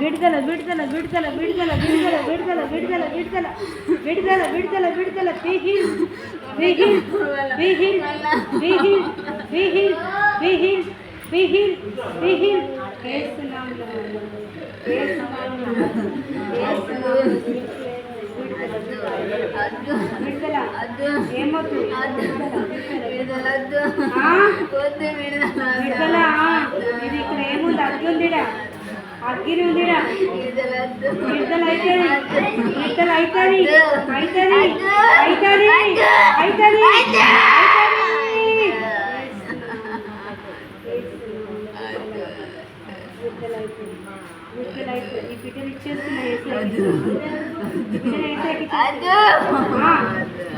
విడుదల విడుదల విడుదల విడుదల విడుదల విడుదల విడుదల విడుదల విడుదల విడుదల విడుదల బిహిల్ బిహిల్ బిహిల్ బిహిల్ బిహిల్ బిహిల్ బిహిల్ బిహిల్ యేసునామములో యేసునామములో విడుదల ఏమొద్దు విడుదల ఇది ఇక్కడ ఏముంది అగ్గి ఉందిడా అగ్గిరి ఉందిడా విడుదల అవుతుంది విడుదల అవుతుంది అవుతుంది అవుతుంది అవుతుంది ఈ బిడ్డలు ఇచ్చేస్తున్నా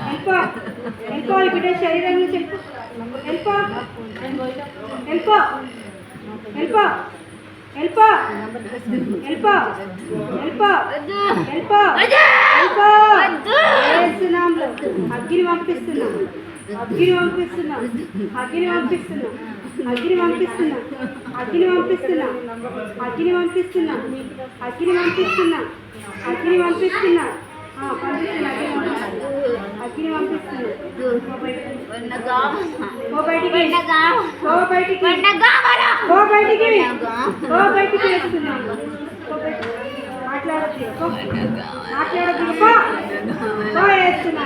వెళ్ళిపో వెళ్ళిపో ఈ బిడ్డ శరీరం నుంచి వెళ్ళిపో వెళ్ళిపో వెళ్ళిపో వెళ్ళిపో వెళ్ళిపో వెళ్ళిపో వెళ్ళిపో వెళ్ళిపో వేస్తున్నాంలో అగ్గిని పంపిస్తున్నా అగ్గిని పంపిస్తున్నా అగ్గిని పంపిస్తున్నా అగ్గిని పంపిస్తున్నా అగ్గిని పంపిస్తున్నా అగ్గిని పంపిస్తున్నా అగ్గిని పంపిస్తున్నా అగ్గిని పంపిస్తున్నా అగ్గిని పంపిస్తున్నా బయటికి వేస్తున్నా మాట్లాడద్దు వేస్తున్నా